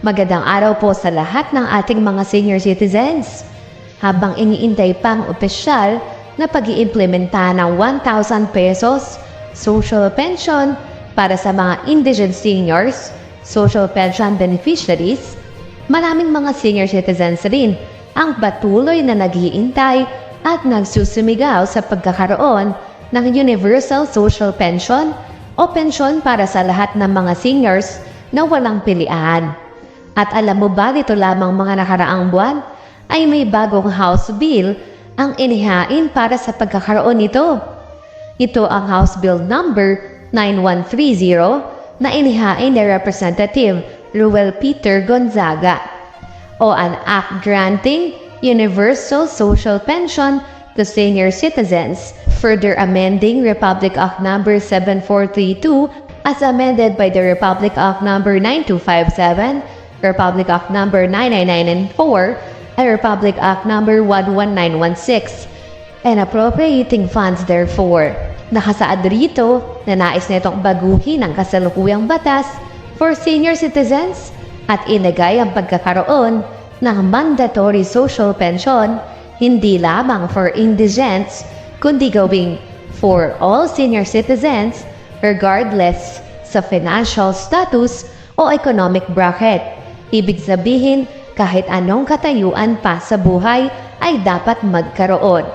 Magandang araw po sa lahat ng ating mga senior citizens. Habang iniintay pang opisyal na pag-iimplementa ng 1,000 pesos social pension para sa mga indigent seniors, social pension beneficiaries, maraming mga senior citizens rin ang patuloy na nag-iintay at nagsusumigaw sa pagkakaroon ng Universal Social Pension o pensyon para sa lahat ng mga seniors na walang pilian. At alam mo ba dito lamang mga nakaraang buwan ay may bagong House Bill ang inihain para sa pagkakaroon nito. Ito ang House Bill number 9130 na inihain ni Representative Ruel Peter Gonzaga o an act granting Universal Social Pension to senior citizens, further amending Republic Act number 7432 as amended by the Republic Act number 9257, Republic Act number 9994, and Republic Act number 11916, and appropriating funds therefore. Nakasaad rito na nais nitong baguhin ang kasalukuyang batas for senior citizens at inagay ang pagkakaroon ng mandatory social pension hindi lamang for indigents kundi gawing for all senior citizens regardless sa financial status o economic bracket. Ibig sabihin, kahit anong katayuan pa sa buhay ay dapat magkaroon.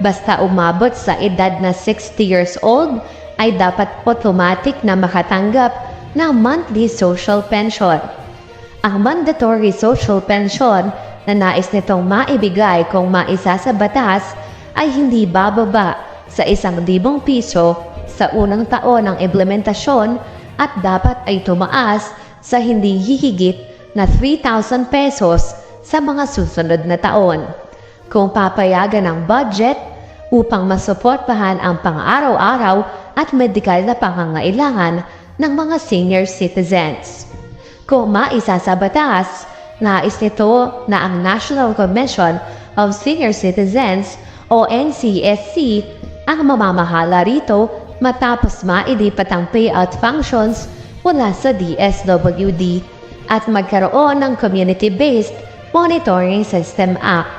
Basta umabot sa edad na 60 years old, ay dapat automatic na makatanggap ng monthly social pension. Ang mandatory social pension na nais nitong maibigay kung maisa sa batas ay hindi bababa sa 1,000 piso sa unang taon ng implementasyon at dapat ay tumaas sa hindi hihigit na 3,000 pesos sa mga susunod na taon. Kung papayagan ng budget upang masuportahan ang pang-araw-araw at medikal na pangangailangan ng mga senior citizens. Kung maisa sa batas, nais nito na ang National Commission of Senior Citizens o NCSC ang mamamahala rito matapos mailipat ang payout functions mula sa DSWD at magkaroon ng Community-Based Monitoring System Act.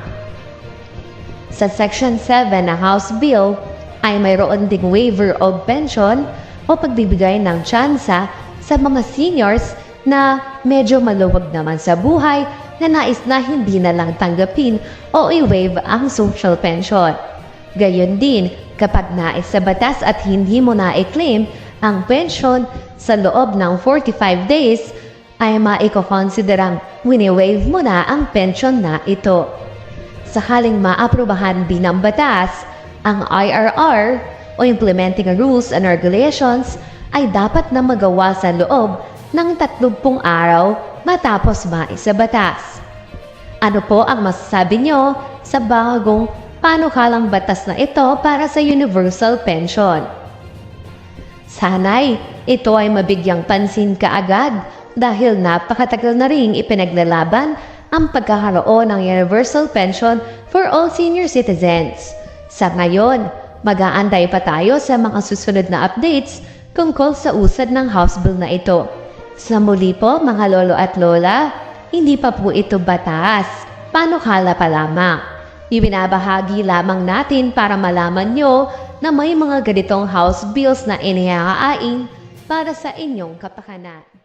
Sa Section 7 ng House Bill ay mayroon ding waiver of pension o pagbibigay ng tsansa sa mga seniors na medyo maluwag naman sa buhay na nais na hindi na lang tanggapin o i-waive ang social pension. Gayon din kapag nais sa batas at hindi mo na i-claim ang pension sa loob ng 45 days ay maiko-considerang wini-waive mo na ang pension na ito. Sakaling maaprubahan bilang batas, ang IRR o Implementing Rules and Regulations ay dapat na magawa sa loob ng 30 araw matapos maisa batas. Ano po ang masasabi nyo sa bagong panukalang batas na ito para sa universal pension? Sana'y ito ay mabigyang pansin kaagad dahil napakatagal na ring ipinaglalaban ang pagkakaroon ng universal pension for all senior citizens. Sa ngayon, mag-aantay pa tayo sa mga susunod na updates tungkol sa usad ng House Bill na ito. Sa muli po mga lolo at lola, hindi pa po ito batas, panukala pa lamang. Ibinabahagi lamang natin para malaman nyo na may mga ganitong House Bills na inihahain para sa inyong kapakanan.